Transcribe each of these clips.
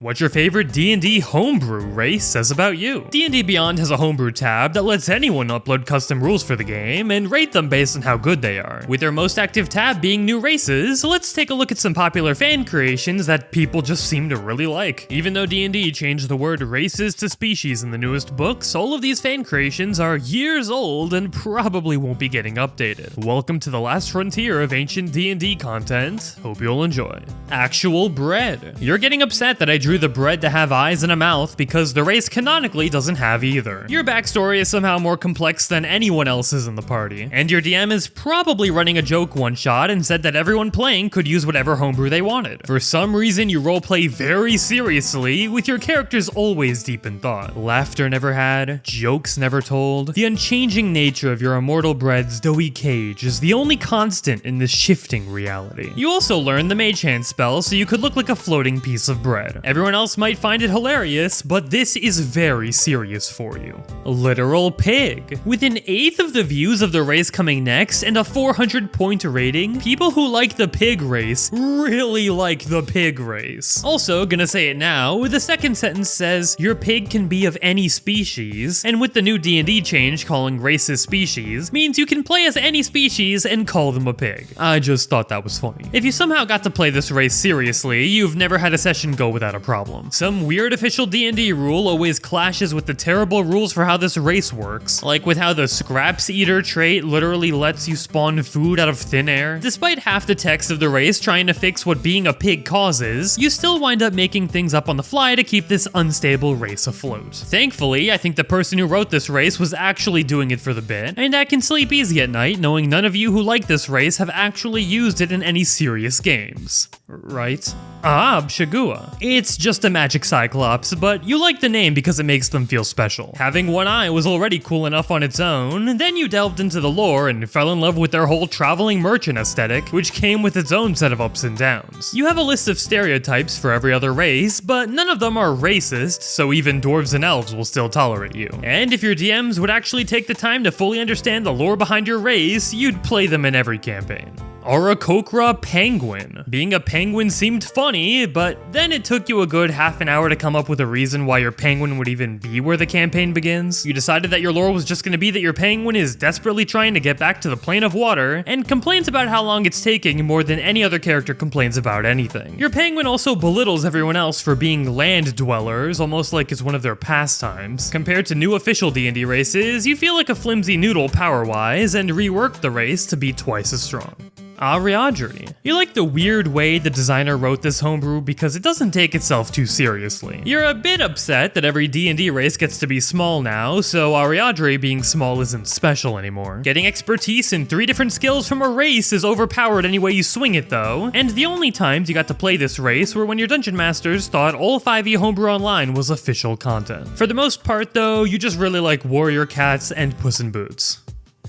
What your favorite D&D homebrew race says about you. D&D Beyond has a homebrew tab that lets anyone upload custom rules for the game and rate them based on how good they are. With their most active tab being new races, let's take a look at some popular fan creations that people just seem to really like. Even though D&D changed the word races to species in the newest books, all of these fan creations are years old and probably won't be getting updated. Welcome to the last frontier of ancient D&D content. Hope you'll enjoy. Actual bread. You're getting upset that I drew the bread to have eyes and a mouth because the race canonically doesn't have either. Your backstory is somehow more complex than anyone else's in the party, and your DM is probably running a joke one-shot and said that everyone playing could use whatever homebrew they wanted. For some reason, you roleplay very seriously, with your characters always deep in thought. Laughter never had, jokes never told. The unchanging nature of your immortal bread's doughy cage is the only constant in this shifting reality. You also learned the mage hand spell so you could look like a floating piece of bread. Everyone else might find it hilarious, but this is very serious for you. Literal pig. With an eighth of the views of the race coming next and a 400-point rating, people who like the pig race really like the pig race. Also, gonna say it now, the second sentence says, your pig can be of any species, and with the new D&D change calling races species, means you can play as any species and call them a pig. I just thought that was funny. If you somehow got to play this race seriously, you've never had a session go without a problem. Some weird official D&D rule always clashes with the terrible rules for how this race works, like with how the Scraps Eater trait literally lets you spawn food out of thin air. Despite half the text of the race trying to fix what being a pig causes, you still wind up making things up on the fly to keep this unstable race afloat. Thankfully, I think the person who wrote this race was actually doing it for the bit, and I can sleep easy at night knowing none of you who like this race have actually used it in any serious games. Right? Shagua. It's just a magic cyclops, but you like the name because it makes them feel special. Having one eye was already cool enough on its own, then you delved into the lore and fell in love with their whole traveling merchant aesthetic, which came with its own set of ups and downs. You have a list of stereotypes for every other race, but none of them are racist, so even dwarves and elves will still tolerate you. And if your DMs would actually take the time to fully understand the lore behind your race, you'd play them in every campaign. Oroka Penguin. Being a penguin seemed funny, but then it took you a good half an hour to come up with a reason why your penguin would even be where the campaign begins. You decided that your lore was just going to be that your penguin is desperately trying to get back to the plane of water, and complains about how long it's taking more than any other character complains about anything. Your penguin also belittles everyone else for being land dwellers, almost like it's one of their pastimes. Compared to new official D&D races, you feel like a flimsy noodle power-wise, and reworked the race to be twice as strong. Ariad. You like the weird way the designer wrote this homebrew because it doesn't take itself too seriously. You're a bit upset that every D&D race gets to be small now, so Ariad being small isn't special anymore. Getting expertise in 3 different skills from a race is overpowered any way you swing it though, and the only times you got to play this race were when your dungeon masters thought all 5e homebrew online was official content. For the most part though, you just really like warrior cats and Puss in Boots.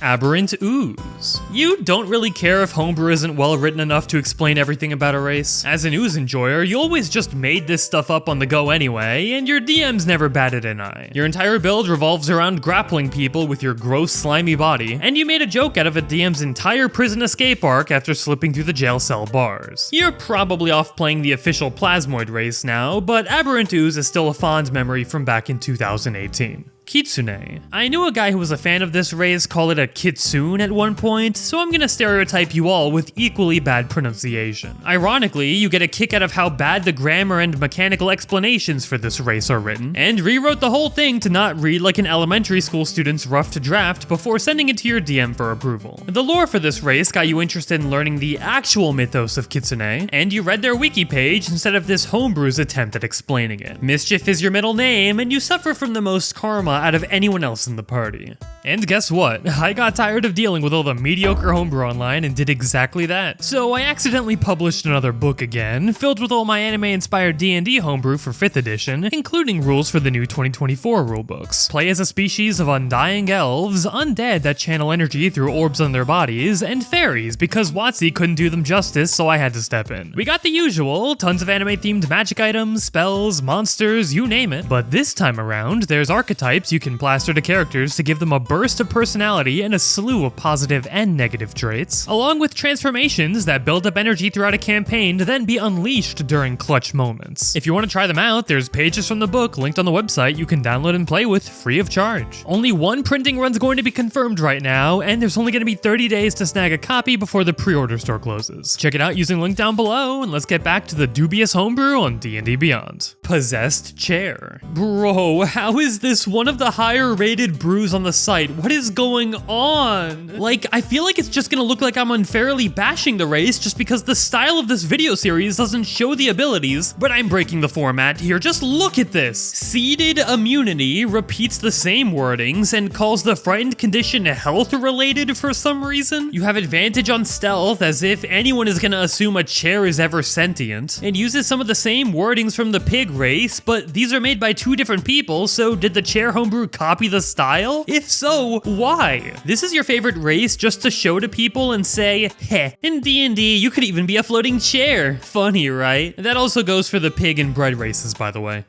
Aberant ooze. You don't really care if homebrew isn't well written enough to explain everything about a race. As an ooze enjoyer, you always just made this stuff up on the go anyway, and your DMs never batted an eye. Your entire build revolves around grappling people with your gross slimy body, and you made a joke out of a DM's entire prison escape arc after slipping through the jail cell bars. You're probably off playing the official plasmoid race now, but Aberant ooze is still a fond memory from back in 2018. Kitsun. I knew a guy who was a fan of this race call it a Kitsun at one point, so I'm gonna stereotype you all with equally bad pronunciation. Ironically, you get a kick out of how bad the grammar and mechanical explanations for this race are written, and rewrote the whole thing to not read like an elementary school student's rough draft before sending it to your DM for approval. The lore for this race got you interested in learning the actual mythos of Kitsun, and you read their wiki page instead of this homebrew's attempt at explaining it. Mischief is your middle name, and you suffer from the most karma out of anyone else in the party. And guess what? I got tired of dealing with all the mediocre homebrew online and did exactly that. So I accidentally published another book again, filled with all my anime-inspired D&D homebrew for 5th edition, including rules for the new 2024 rulebooks. Play as a species of undying elves, undead that channel energy through orbs on their bodies, and fairies because WotC couldn't do them justice, so I had to step in. We got the usual, tons of anime-themed magic items, spells, monsters, you name it. But this time around, there's archetypes you can plaster to characters to give them a burst of personality and a slew of positive and negative traits, along with transformations that build up energy throughout a campaign to then be unleashed during clutch moments. If you want to try them out, there's pages from the book linked on the website you can download and play with free of charge. Only one printing run's going to be confirmed right now, and there's only going to be 30 days to snag a copy before the pre-order store closes. Check it out using the link down below, and let's get back to the dubious homebrew on D&D Beyond. Possessed Chair. Bro, how is this one of the higher rated brews on the site? What is going on? Like, I feel like it's just gonna look like I'm unfairly bashing the race just because the style of this video series doesn't show the abilities, but I'm breaking the format here. Just look at this. Seeded immunity repeats the same wordings and calls the frightened condition health related for some reason. You have advantage on stealth as if anyone is gonna assume a chair is ever sentient. It uses some of the same wordings from the pig race, but these are made by two different people, so did the chair homebrew copy the style? If so, why? This is your favorite race just to show to people and say, heh, in D&D you could even be a floating chair. Funny, right? That also goes for the pig and bread races, by the way.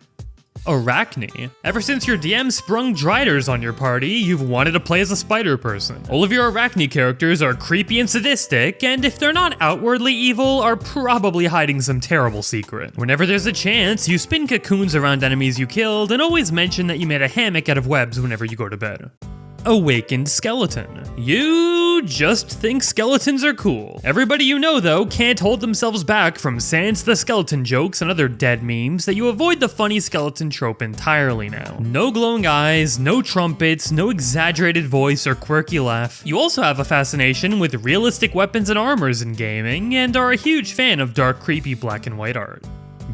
Arachne. Ever since your DM sprung Driders on your party, you've wanted to play as a spider person. All of your Arachne characters are creepy and sadistic, and if they're not outwardly evil, are probably hiding some terrible secret. Whenever there's a chance, you spin cocoons around enemies you killed, and always mention that you made a hammock out of webs whenever you go to bed. Awakened Skeleton. You just think skeletons are cool. Everybody you know, though, can't hold themselves back from Sans the Skeleton jokes and other dead memes that you avoid the funny skeleton trope entirely now. No glowing eyes, no trumpets, no exaggerated voice or quirky laugh. You also have a fascination with realistic weapons and armors in gaming, and are a huge fan of dark, creepy black and white art.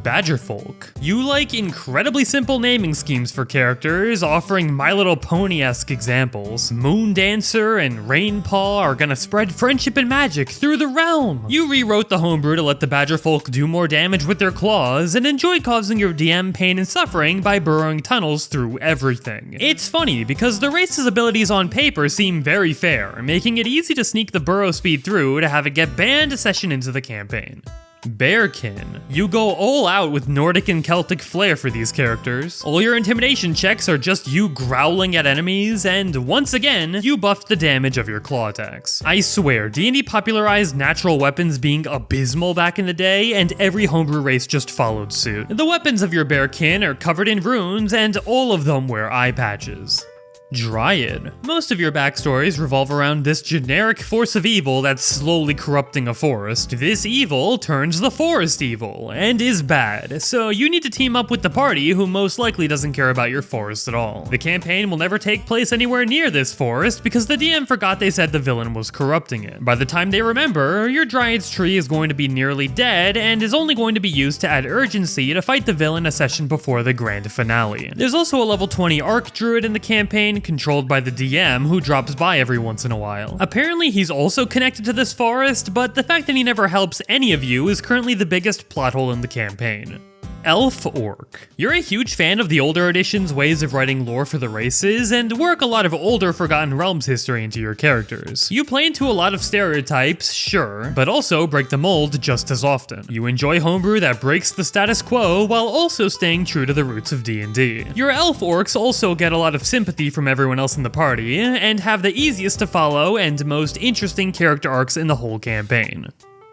Badgerfolk. You like incredibly simple naming schemes for characters, offering My Little Pony-esque examples. Moon Dancer and Rainpaw are gonna spread friendship and magic through the realm. You rewrote the homebrew to let the Badgerfolk do more damage with their claws, and enjoy causing your DM pain and suffering by burrowing tunnels through everything. It's funny, because the race's abilities on paper seem very fair, making it easy to sneak the burrow speed through to have it get banned a session into the campaign. Bearkin. You go all out with Nordic and Celtic flair for these characters. All your intimidation checks are just you growling at enemies, and once again, you buffed the damage of your claw attacks. I swear, D&D popularized natural weapons being abysmal back in the day, and every homebrew race just followed suit. The weapons of your Bearkin are covered in runes, and all of them wear eye patches. Dryad. Most of your backstories revolve around this generic force of evil that's slowly corrupting a forest. This evil turns the forest evil, and is bad, so you need to team up with the party who most likely doesn't care about your forest at all. The campaign will never take place anywhere near this forest because the DM forgot they said the villain was corrupting it. By the time they remember, your Dryad's tree is going to be nearly dead and is only going to be used to add urgency to fight the villain a session before the grand finale. There's also a level 20 Arc Druid in the campaign, controlled by the DM, who drops by every once in a while. Apparently he's also connected to this forest, but the fact that he never helps any of you is currently the biggest plot hole in the campaign. Elforc. You're a huge fan of the older edition's ways of writing lore for the races, and work a lot of older Forgotten Realms history into your characters. You play into a lot of stereotypes, sure, but also break the mold just as often. You enjoy homebrew that breaks the status quo while also staying true to the roots of D&D. Your elf orcs also get a lot of sympathy from everyone else in the party, and have the easiest to follow and most interesting character arcs in the whole campaign.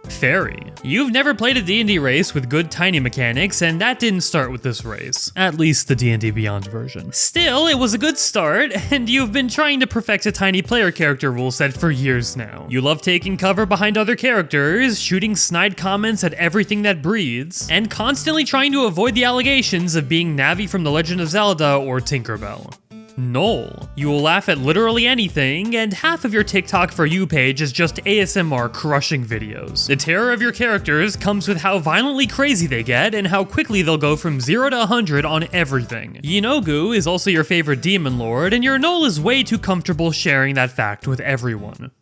Fairy. You've never played a D&D race with good tiny mechanics, and that didn't start with this race. At least the D&D Beyond version. Still, it was a good start, and you've been trying to perfect a tiny player character rule set for years now. You love taking cover behind other characters, shooting snide comments at everything that breathes, and constantly trying to avoid the allegations of being Navi from The Legend of Zelda or Tinkerbell. Knoll. You will laugh at literally anything, and half of your TikTok For You page is just ASMR crushing videos. The terror of your characters comes with how violently crazy they get, and how quickly they'll go from 0 to 100 on everything. Yinogu is also your favorite demon lord, and your Knoll is way too comfortable sharing that fact with everyone.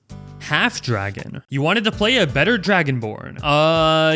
Half-Dragon. You wanted to play a better Dragonborn.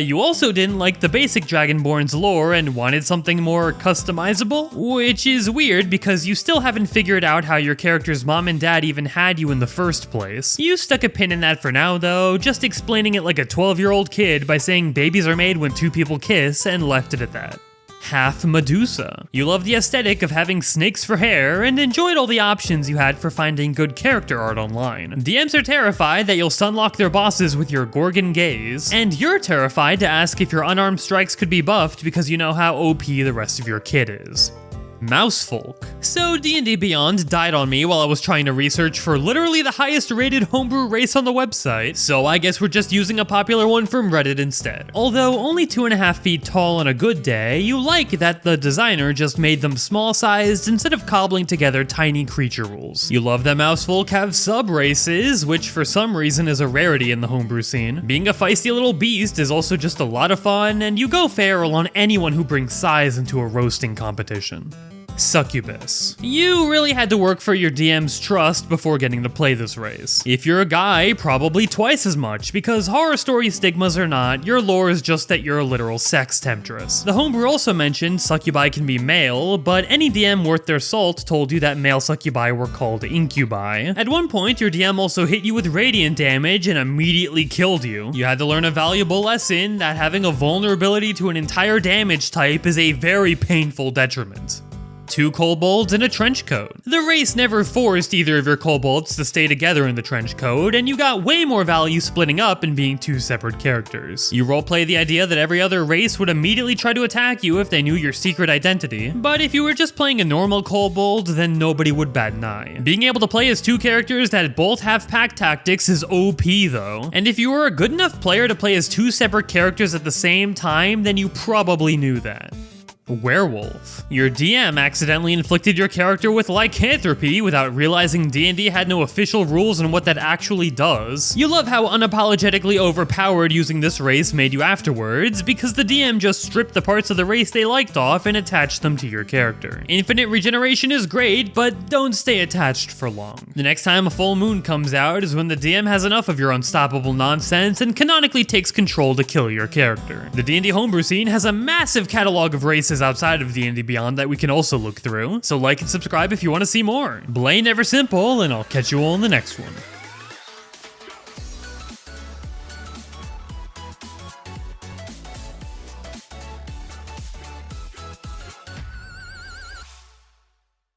You also didn't like the basic Dragonborn's lore and wanted something more customizable? Which is weird because you still haven't figured out how your character's mom and dad even had you in the first place. You stuck a pin in that for now though, just explaining it like a 12-year-old kid by saying babies are made when two people kiss and left it at that. Half Medusa. You love the aesthetic of having snakes for hair and enjoyed all the options you had for finding good character art online. DMs are terrified that you'll stunlock their bosses with your Gorgon gaze, and you're terrified to ask if your unarmed strikes could be buffed because you know how OP the rest of your kit is. Mousefolk. So D&D Beyond died on me while I was trying to research for literally the highest rated homebrew race on the website, so I guess we're just using a popular one from Reddit instead. Although only 2.5 feet tall on a good day, you like that the designer just made them small sized instead of cobbling together tiny creature rules. You love that Mousefolk have sub races, which for some reason is a rarity in the homebrew scene. Being a feisty little beast is also just a lot of fun, and you go feral on anyone who brings size into a roasting competition. Succubus. You really had to work for your DM's trust before getting to play this race. If you're a guy, probably twice as much, because horror story stigmas or not, your lore is just that you're a literal sex temptress. The homebrew also mentioned succubi can be male, but any DM worth their salt told you that male succubi were called incubi. At one point, your DM also hit you with radiant damage and immediately killed you. You had to learn a valuable lesson that having a vulnerability to an entire damage type is a very painful detriment. 2 kobolds in a trench coat. The race never forced either of your kobolds to stay together in the trench coat, and you got way more value splitting up and being 2 separate characters. You roleplay the idea that every other race would immediately try to attack you if they knew your secret identity, but if you were just playing a normal kobold, then nobody would bat an eye. Being able to play as 2 characters that both have pack tactics is OP though, and if you were a good enough player to play as 2 separate characters at the same time, then you probably knew that. Werewolf. Your DM accidentally inflicted your character with lycanthropy without realizing D&D had no official rules on what that actually does. You love how unapologetically overpowered using this race made you afterwards, because the DM just stripped the parts of the race they liked off and attached them to your character. Infinite regeneration is great, but don't stay attached for long. The next time a full moon comes out is when the DM has enough of your unstoppable nonsense and canonically takes control to kill your character. The D&D homebrew scene has a massive catalog of races outside of D&D Beyond that we can also look through, so like and subscribe if you want to see more. Blay never simple, and I'll catch you all in the next one.